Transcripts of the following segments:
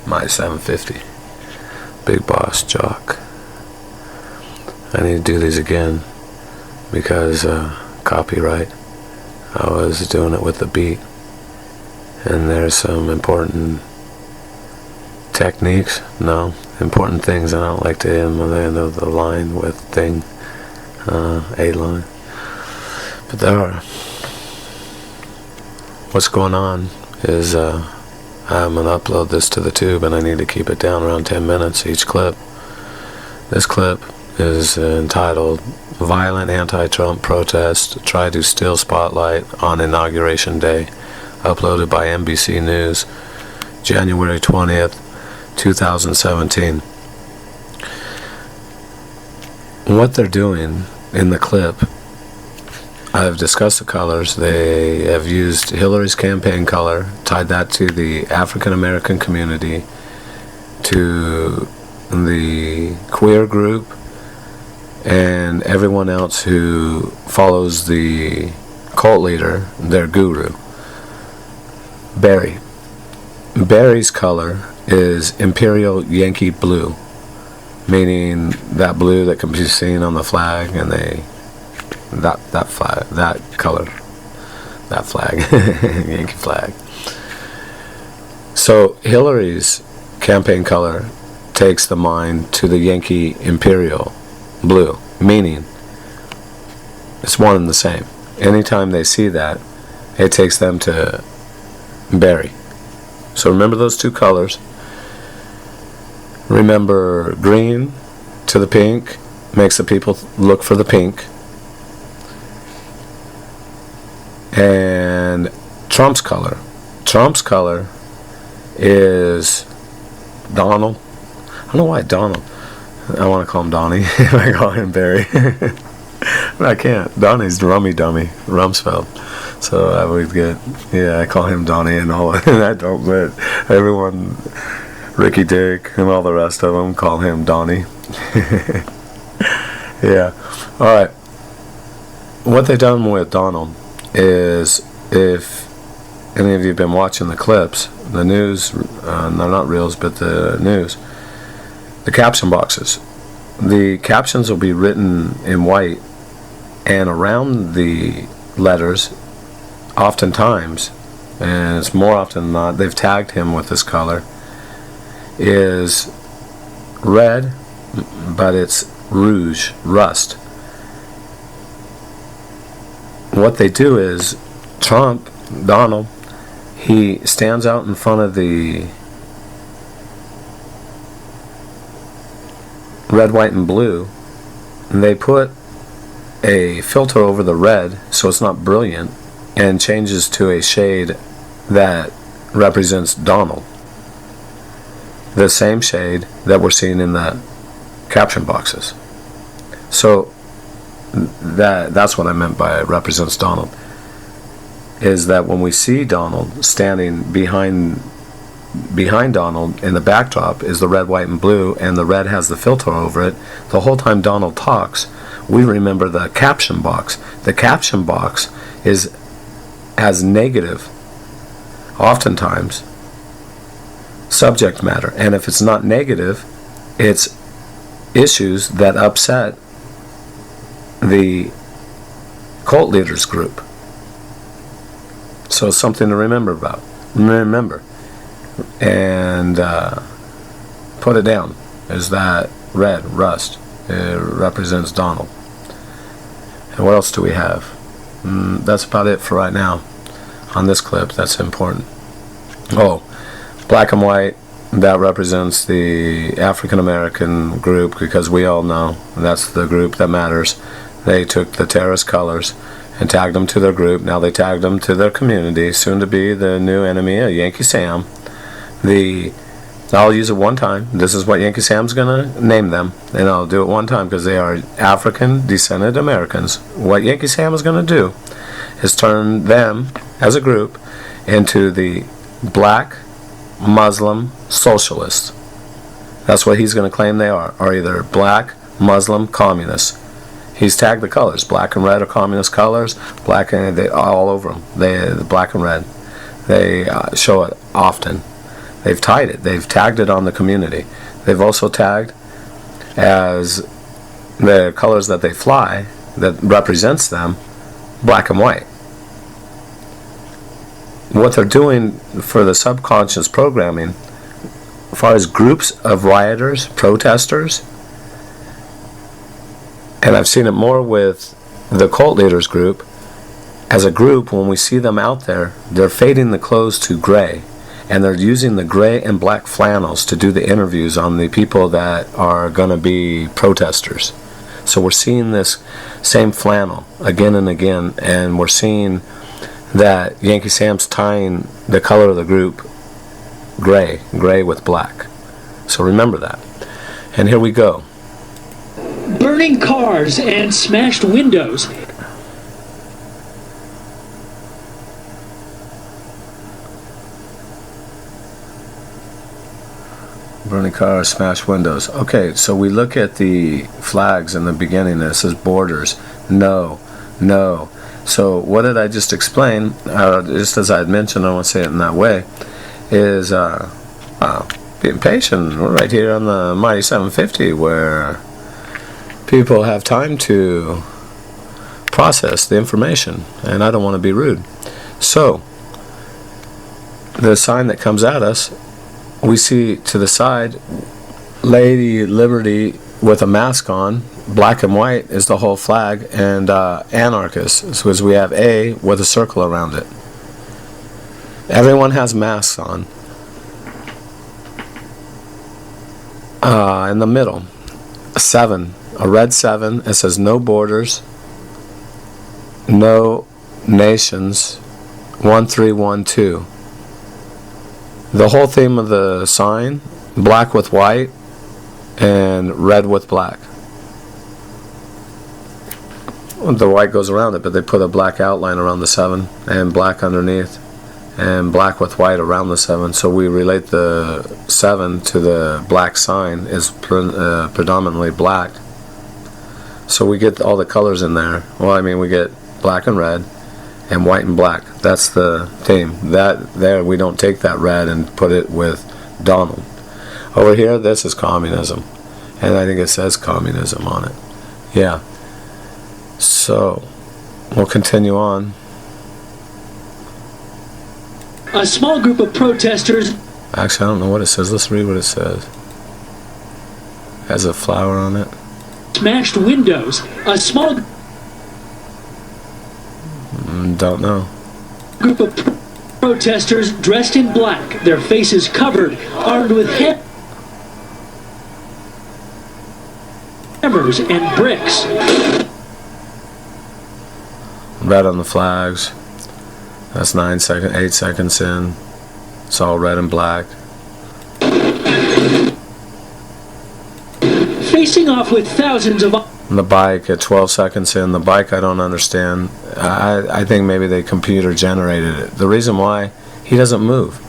my 750. Big Boss Jock. I need to do these again because copyright. I was doing it with the beat, and there's some important techniques, important things I don't like to end on the end of the line with thing, a line. But there are. What's going on is I'm going to upload this to the tube, and I need to keep it down around 10 minutes each clip. This clip is entitled Violent Anti-Trump Protest Try to Steal Spotlight on Inauguration Day, uploaded by NBC News, January 20th, 2017. What they're doing in the clip, I've discussed the colors. They have used Hillary's campaign color, tied that to the African American community, to the queer group, and everyone else who follows the cult leader, their guru, Barry. Barry's color is Imperial Yankee blue, meaning that blue that can be seen on the flag, and that flag, that color, that flag, Yankee flag. So Hillary's campaign color takes the mind to the Yankee Imperial blue, meaning it's one and the same. Anytime they see that, it takes them to Barry. So remember those two colors. Remember green to the pink makes the people look for the pink. And Trump's color is Donald. I don't know why Donald. I want to call him Donnie. I call him Barry. But I can't. Donnie's Rummy Dummy, Rumsfeld. So I would get, I call him Donnie and all of that. I don't, but everyone, Ricky Dick and all the rest of them call him Donnie. Yeah. All right. What they've done with Donald is, if any of you have been watching the clips, the news, they're not reels, but the news, the caption boxes. The captions will be written in white, and around the letters, oftentimes, and it's more often than not, they've tagged him with this color, is red, but it's rouge, rust. What they do is, Trump, Donald, he stands out in front of the red, white, and blue, and they put a filter over the red so it's not brilliant, and changes to a shade that represents Donald, the same shade that we're seeing in the caption boxes. So that's what I meant by it represents Donald, is that when we see Donald standing behind Donald, in the backdrop is the red, white, and blue, and the red has the filter over it. The whole time Donald talks, we remember the caption box. The caption box is as negative, oftentimes, subject matter. And if it's not negative, it's issues that upset the cult leaders group. So it's something to remember about. Remember. And put it down. Is that red, rust? It represents Donald. And what else do we have? That's about it for right now on this clip. That's important. Oh, black and white, that represents the African American group, because we all know that's the group that matters. They took the terrorist colors and tagged them to their group. Now they tagged them to their community, soon to be the new enemy of Yankee Sam. I'll use it one time. This is what Yankee Sam's going to name them, and I'll do it one time because they are African descended Americans. What Yankee Sam is going to do is turn them as a group into the black Muslim socialists. That's what he's going to claim they are either black Muslim communists. He's tagged the colors. Black and red are communist colors. Black and they all over them. The black and red. They show it often. They've tied it. They've tagged it on the community. They've also tagged as the colors that they fly that represents them, black and white. What they're doing for the subconscious programming, as far as groups of rioters, protesters, and I've seen it more with the cult leaders group, as a group, when we see them out there, they're fading the clothes to gray, and they're using the gray and black flannels to do the interviews on the people that are going to be protesters. So we're seeing this same flannel again and again, and we're seeing that Yankee Sam's tying the color of the group gray with black. So remember that. And here we go. Burning cars and smashed windows. Burning cars, smashed windows. Okay, so we look at the flags in the beginning. It says borders. No, no. So what did I just explain? Just as I had mentioned, I won't say it in that way, is being patient. We're right here on the Mighty 750 where people have time to process the information, and I don't want to be rude. So the sign that comes at us, we see to the side Lady Liberty with a mask on. Black and white is the whole flag, and anarchists, so as we have A with a circle around it. Everyone has masks on. In the middle, a 7, a red 7. It says no borders, no nations, 1312. The whole theme of the sign, black with white and red with black. The white goes around it, but they put a black outline around the 7 and black underneath, and black with white around the 7. So we relate the 7 to the black sign is predominantly black. So we get all the colors in there. Well, I mean, we get black and red and white and black. That's the theme. That there, we don't take that red and put it with Donald. Over here, this is communism, and I think it says communism on it. Yeah. So we'll continue on. A small group of protesters. Actually, I don't know what it says. Let's read what it says. It has a flower on it. Smashed windows. A small don't know. Group of protesters dressed in black, their faces covered, armed with hammers and bricks. Red on the flags. That's 8 seconds in. It's all red and black. Facing off with thousands of... The bike at 12 seconds in. The bike I don't understand. I think maybe they computer generated it. The reason why, he doesn't move.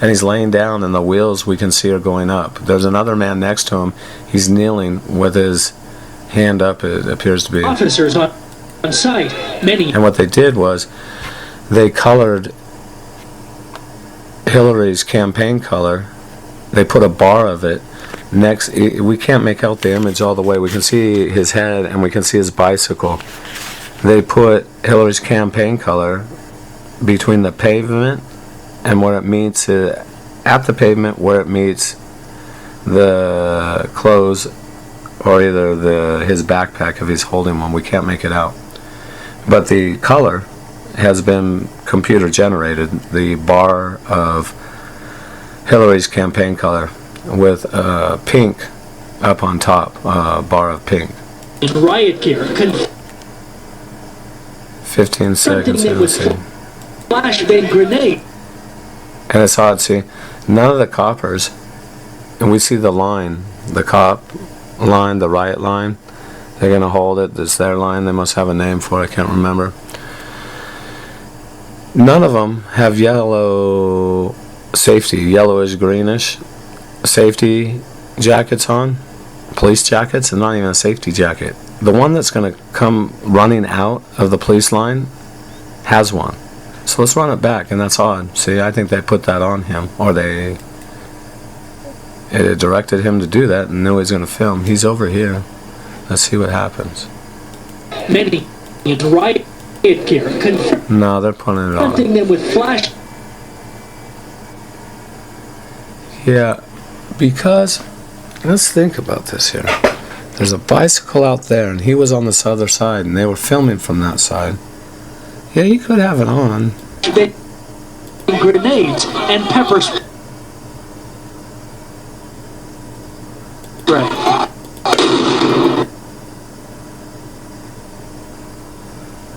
And he's laying down and the wheels we can see are going up. There's another man next to him. He's kneeling with his hand up, it appears to be. Officers on site. Many. And what they did was they colored Hillary's campaign color. They put a bar of it next. We can't make out the image all the way. We can see his head and we can see his bicycle. They put Hillary's campaign color between the pavement and where it meets at the pavement where it meets the clothes, or either his backpack if he's holding one. We can't make it out. But the color has been computer generated. The bar of Hillary's campaign color with pink up on top, bar of pink. In riot gear. 15 seconds. Flashbang grenade. And it's odd, see, none of the coppers, and we see the line, the cop line, the riot line, they're going to hold it, it's their line, they must have a name for it, I can't remember. None of them have yellow safety, yellowish, greenish safety jackets on, police jackets, and not even a safety jacket. The one that's going to come running out of the police line has one. So let's run it back, and that's odd. See, I think they put that on him, or they it directed him to do that and knew he was going to film. He's over here. Let's see what happens. Many in Riot gear No, they're putting it confronting on. them with flash. Yeah, because let's think about this here. There's a bicycle out there, and he was on this other side, and they were filming from that side. Yeah, you could have it on. Grenades and pepper spray.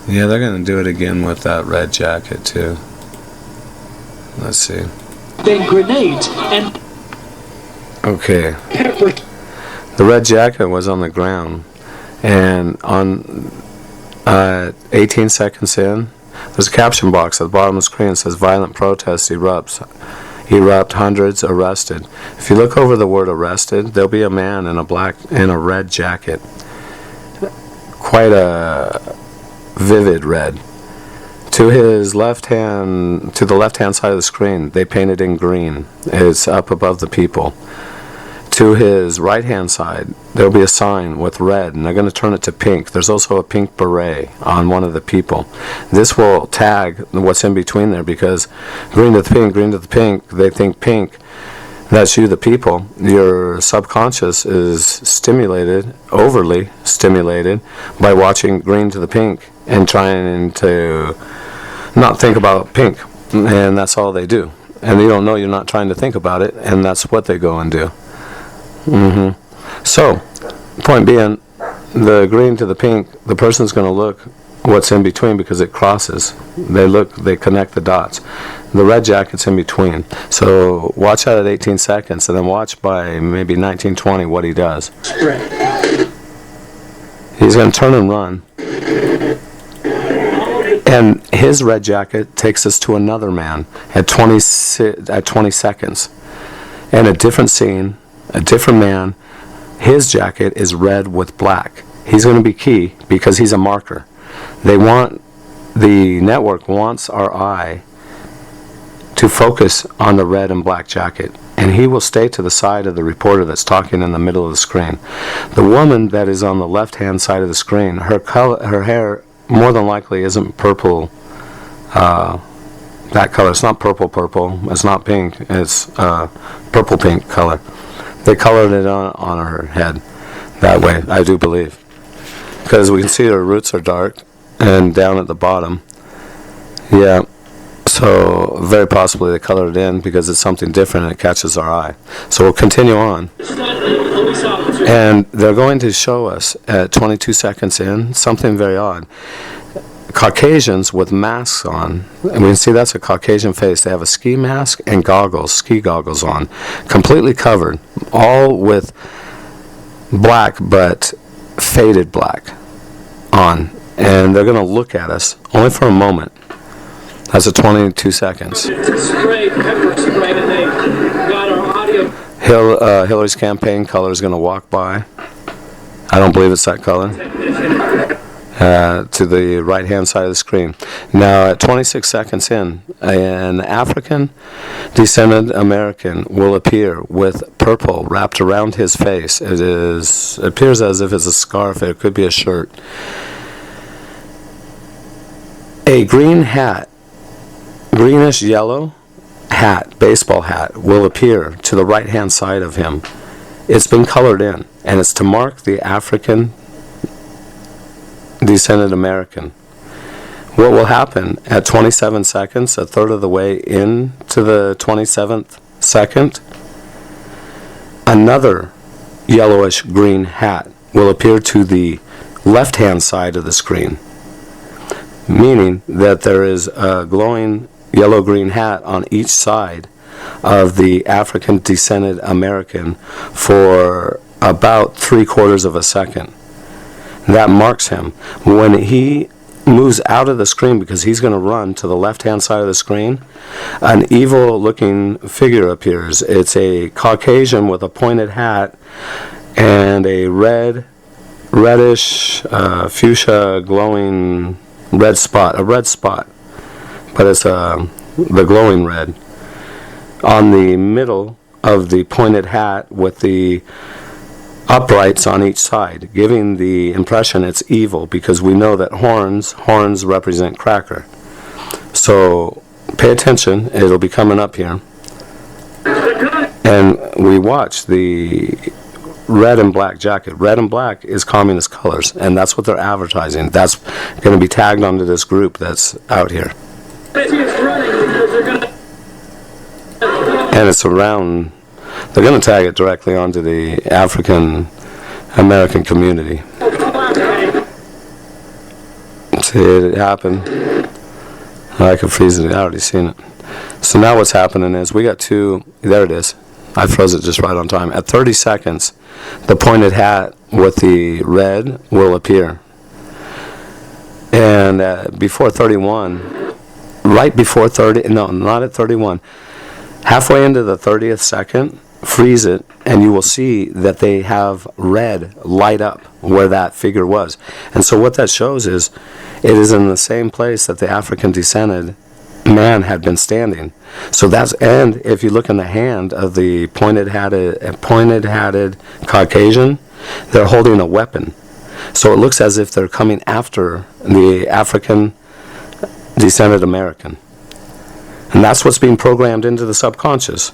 Yeah, they're going to do it again with that red jacket, too. Let's see. Then grenades and Okay. pepper. The red jacket was on the ground, and on 18 seconds in, there's a caption box at the bottom of the screen that says violent protests erupt, hundreds arrested. If you look over the word arrested, there'll be a man in a red jacket. Quite a vivid red. To his left hand, to the left-hand side of the screen, they painted in green. It's up above the people. To his right-hand side, there'll be a sign with red, and they're going to turn it to pink. There's also a pink beret on one of the people. This will tag what's in between there, because green to the pink, they think pink. That's you, the people. Your subconscious is stimulated, overly stimulated, by watching green to the pink and trying to not think about pink. And that's all they do. And you don't know you're not trying to think about it, and that's what they go and do. So, point being, the green to the pink, the person's going to look what's in between because it crosses. They connect the dots. The red jacket's in between. So watch that at 18 seconds, and then watch by maybe 1920 what he does. He's going to turn and run. And his red jacket takes us to another man at 20 seconds. And a different scene, a different man. His jacket is red with black. He's going to be key because he's a marker. The network wants our eye to focus on the red and black jacket, and he will stay to the side of the reporter that's talking in the middle of the screen. The woman that is on the left-hand side of the screen, her hair more than likely isn't purple, that color. It's not purple, it's not pink, it's purple-pink color. They colored it on her head that way, I do believe. Because we can see her roots are dark, and down at the bottom, yeah, so very possibly they colored it in because it's something different and it catches our eye. So we'll continue on. And they're going to show us at 22 seconds in something very odd. Caucasians with masks on, and we can see that's a Caucasian face. They have a ski mask and ski goggles on, completely covered, all with black but faded black on. And they're going to look at us only for a moment. That's at 22 seconds. Hillary's campaign color is going to walk by. I don't believe it's that color. To the right-hand side of the screen. Now, at 26 seconds in, an African-descended American will appear with purple wrapped around his face. It appears as if it's a scarf. It could be a shirt. A green hat, greenish yellow hat, baseball hat, will appear to the right-hand side of him. It's been colored in, and it's to mark the African descended American. What will happen at 27 seconds, a third of the way into the 27th second, another yellowish green hat will appear to the left-hand side of the screen, meaning that there is a glowing yellow-green hat on each side of the African descended American for about 3/4 of a second. That marks him. When he moves out of the screen, because he's going to run to the left-hand side of the screen, an evil-looking figure appears. It's a Caucasian with a pointed hat and a reddish, fuchsia, glowing red spot. A red spot, but it's the glowing red. On the middle of the pointed hat with the uprights on each side, giving the impression it's evil, because we know that horns represent cracker. So pay attention, it'll be coming up here. And we watch the red and black jacket. Red and black is communist colors, and that's what they're advertising. That's going to be tagged onto this group that's out here. And it's around, they're going to tag it directly onto the African American community. See it happen. I can freeze it, I already seen it. So now what's happening is we got two, there it is. I froze it just right on time. At 30 seconds, the pointed hat with the red will appear. And before 31, right before 30, no, not at 31, halfway into the 30th second, freeze it, and you will see that they have red light up where that figure was. And so what that shows is, it is in the same place that the African descended man had been standing. So that's, and if you look in the hand of the pointed hatted Caucasian, they're holding a weapon. So it looks as if they're coming after the African descended American. And that's what's being programmed into the subconscious.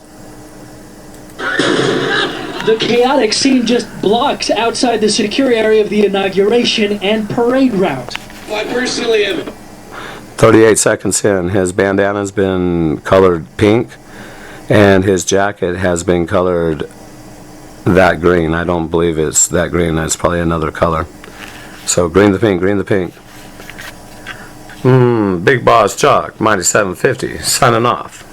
The chaotic scene just blocks outside the secure area of the inauguration and parade route. I personally am. 38 seconds in, his bandana's been colored pink, and his jacket has been colored that green. I don't believe it's that green. It's probably another color. So green the pink, green the pink. Big Boss Jock, Mighty 750, signing off.